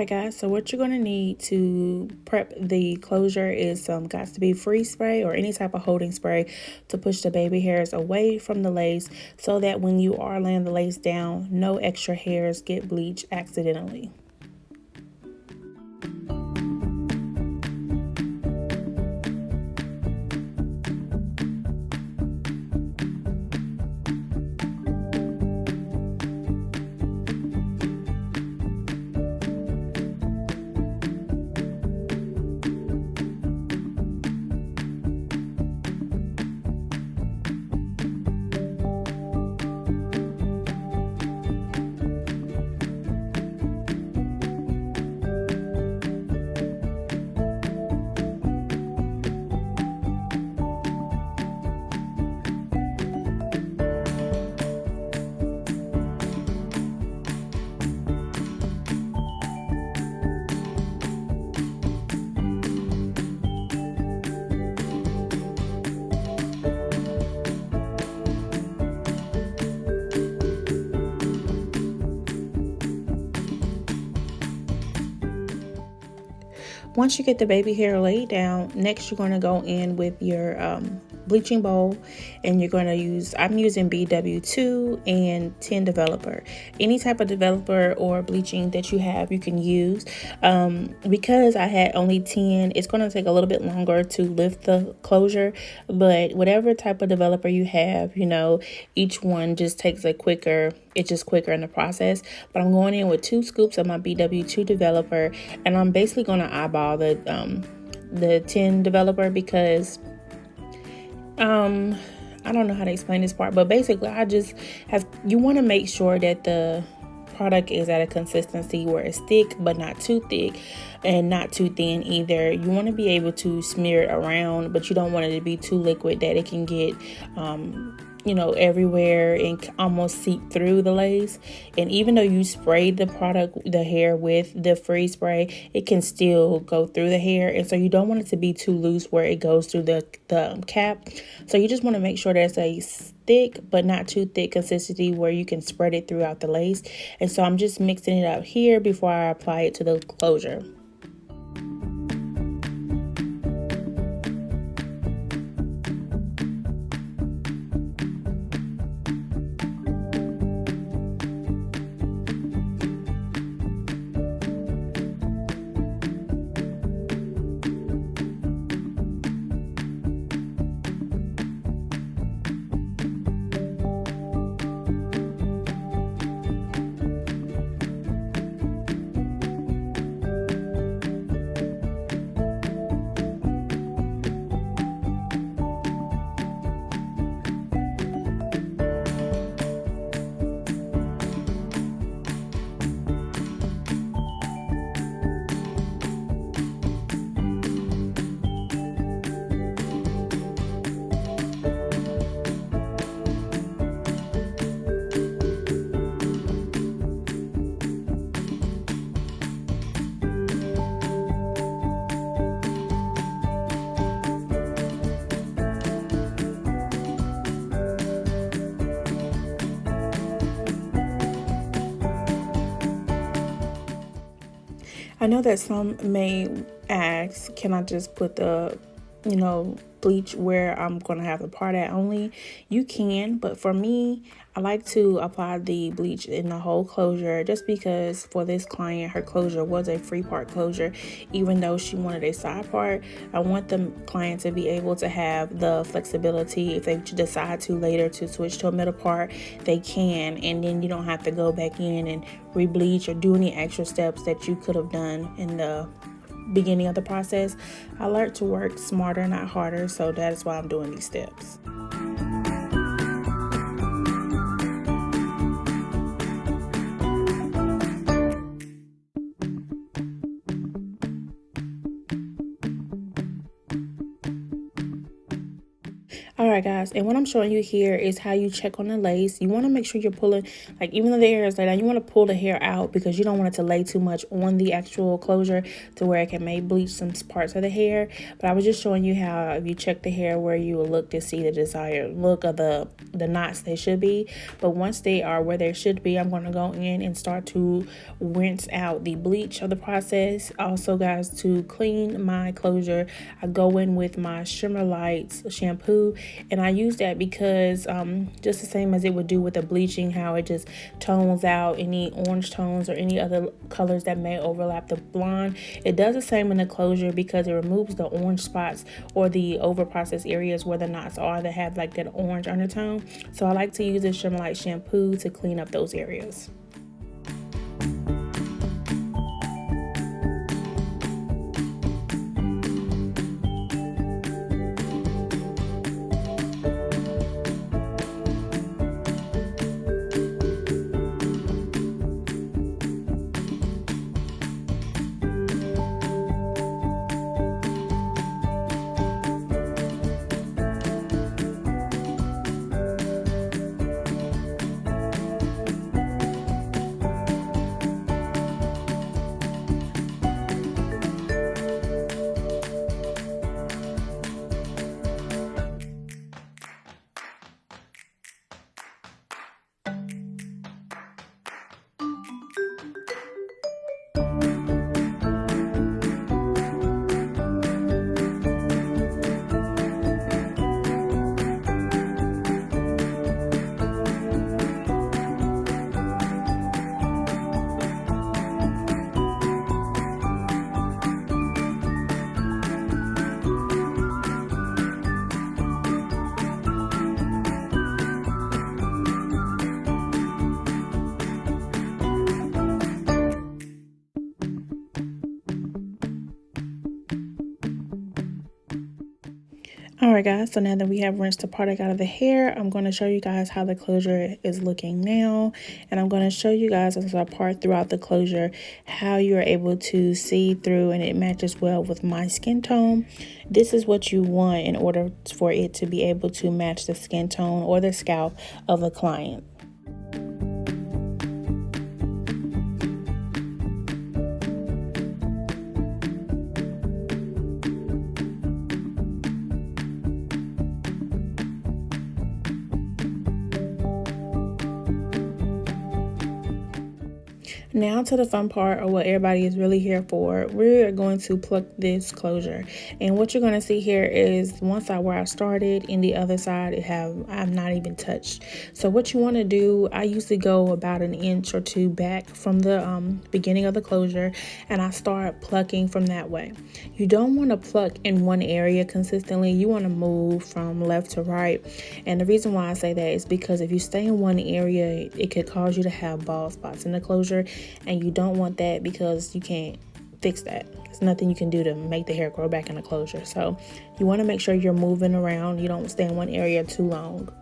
Alright guys, so what you're going to need to prep the closure is some got to be free spray or any type of holding spray to push the baby hairs away from the lace so that when you are laying the lace down, no extra hairs get bleached accidentally. Once you get the baby hair laid down, next you're going to go in with your bleaching bowl, and you're going to use, I'm using BW2 and 10 developer. Any type of developer or bleaching that you have, you can use. Because I had only 10, it's going to take a little bit longer to lift the closure, but whatever type of developer you have, you know, each one just takes it's just quicker in the process. But I'm going in with 2 scoops of my BW2 developer, and I'm basically going to eyeball the 10 developer because I don't know how to explain this part, but basically you want to make sure that the product is at a consistency where it's thick but not too thick and not too thin either. You want to be able to smear it around, but you don't want it to be too liquid that it can get everywhere and almost seep through the lace. And even though you sprayed the hair with the free spray, it can still go through the hair, and so you don't want it to be too loose where it goes through the cap. So you just want to make sure there's a thick but not too thick consistency where you can spread it throughout the lace. And so I'm just mixing it out here before I apply it to the closure. I know that some may ask, can I just put the, bleach where I'm going to have the part at only? You can, but for me, I like to apply the bleach in the whole closure just because for this client, her closure was a free part closure. Even though she wanted a side part, I want the client to be able to have the flexibility. If they decide to later to switch to a middle part, they can, and then you don't have to go back in and re-bleach or do any extra steps that you could have done in the beginning of the process. I learned to work smarter, not harder, so that is why I'm doing these steps. All Alright guys, and what I'm showing you here is how you check on the lace. You want to make sure you're pulling, like even though the hair is laid down, you want to pull the hair out because you don't want it to lay too much on the actual closure to where it can maybe bleach some parts of the hair. But I was just showing you how if you check the hair where you will look to see the desired look of the knots they should be. But once they are where they should be, I'm going to go in and start to rinse out the bleach of the process. Also guys, to clean my closure, I go in with my Shimmer Lights shampoo. And I use that because just the same as it would do with the bleaching, how it just tones out any orange tones or any other colors that may overlap the blonde. It does the same in the closure because it removes the orange spots or the over processed areas where the knots are that have like that orange undertone. So I like to use the Shimmer Light shampoo to clean up those areas. Alright guys, so now that we have rinsed the product out of the hair, I'm going to show you guys how the closure is looking now. And I'm going to show you guys as I part throughout the closure how you're able to see through and it matches well with my skin tone. This is what you want in order for it to be able to match the skin tone or the scalp of a client. Now to the fun part, or what everybody is really here for. We're going to pluck this closure, and what you're going to see here is one side where I started and the other side I've not even touched. So what you want to do, I usually go about an inch or two back from the beginning of the closure, and I start plucking from that way. You don't want to pluck in one area consistently. You want to move from left to right, and the reason why I say that is because if you stay in one area, it could cause you to have bald spots in the closure. And you don't want that because you can't fix that. There's nothing you can do to make the hair grow back in the closure. So you want to make sure you're moving around. You don't stay in one area too long.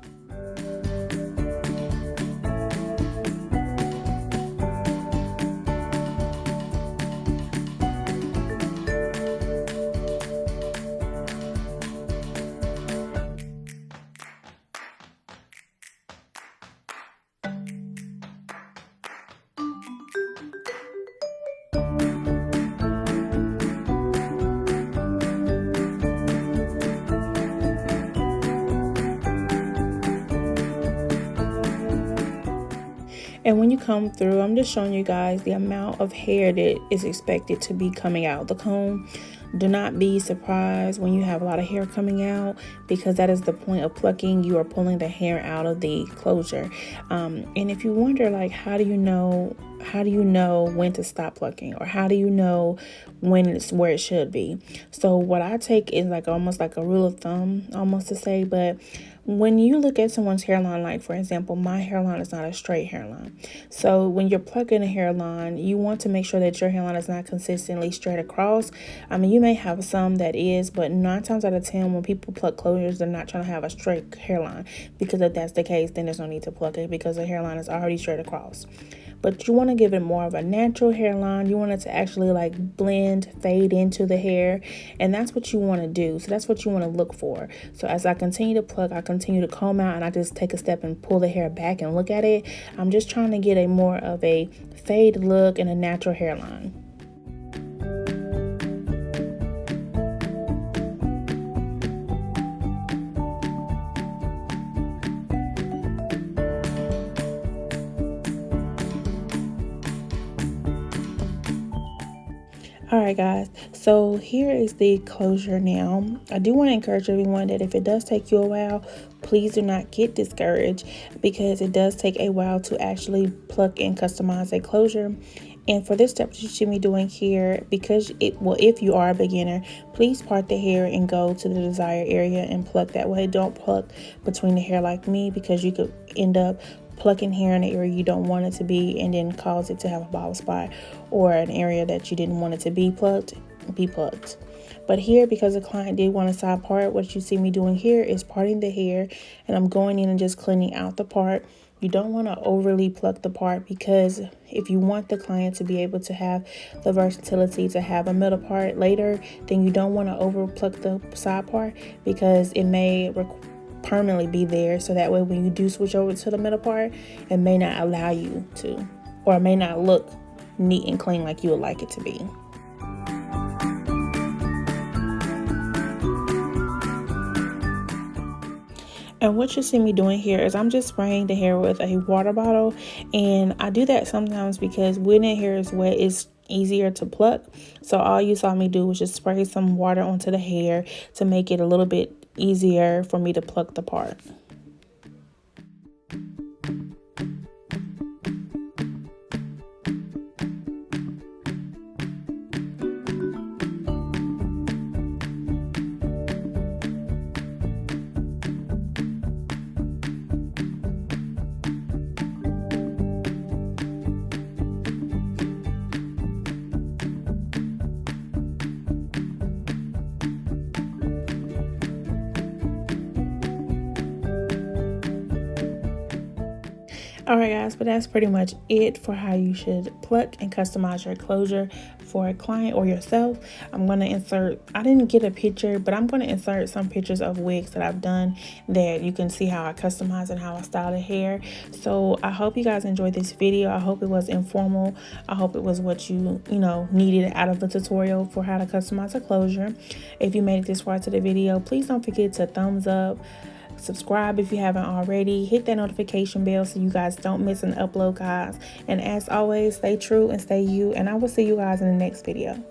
And when you come through, I'm just showing you guys the amount of hair that is expected to be coming out the comb. Do not be surprised when you have a lot of hair coming out, because that is the point of plucking. You are pulling the hair out of the closure. And if you wonder, like, how do you know when to stop plucking, or how do you know when it's where it should be? So what I take is like almost like a rule of thumb, almost to say, but when you look at someone's hairline, like for example, my hairline is not a straight hairline. So when you're plucking a hairline, you want to make sure that your hairline is not consistently straight across. I mean, you may have some that is, but 9 times out of 10, when people pluck closures, they're not trying to have a straight hairline, because if that's the case, then there's no need to pluck it because the hairline is already straight across. but you want to give it more of a natural hairline. You want it to actually like blend, fade into the hair, and that's what you want to do. So that's what you want to look for. So as I continue to pluck, I continue to comb out, and I just take a step and pull the hair back and look at it. I'm just trying to get a more of a fade look and a natural hairline. Alright guys, so here is the closure now. I do want to encourage everyone that if it does take you a while, please do not get discouraged, because it does take a while to actually pluck and customize a closure. And for this step that you see me doing here, because if you are a beginner, please part the hair and go to the desired area and pluck that way. Don't pluck between the hair like me, because you could end up plucking hair in an area you don't want it to be and then cause it to have a bald spot, or an area that you didn't want it to be plucked. But here, because the client did want a side part, what you see me doing here is parting the hair, and I'm going in and just cleaning out the part. You don't want to overly pluck the part, because if you want the client to be able to have the versatility to have a middle part later, then you don't want to over pluck the side part, because it may permanently be there. So that way when you do switch over to the middle part, it may not allow you to, or it may not look neat and clean like you would like it to be. And what you see me doing here is I'm just spraying the hair with a water bottle, and I do that sometimes because when the hair is wet, it's easier to pluck. So all you saw me do was just spray some water onto the hair to make it a little bit easier for me to pluck the part. Alright guys, but that's pretty much it for how you should pluck and customize your closure for a client or yourself. I'm going to insert, I didn't get a picture, but I'm going to insert some pictures of wigs that I've done that you can see how I customize and how I style the hair. So I hope you guys enjoyed this video. I hope it was informal. I hope it was what you needed out of the tutorial for how to customize a closure. If you made it this far to the video, please don't forget to thumbs up, subscribe if you haven't already, hit that notification bell so you guys don't miss an upload, guys. And as always, stay true and stay you, and I will see you guys in the next video.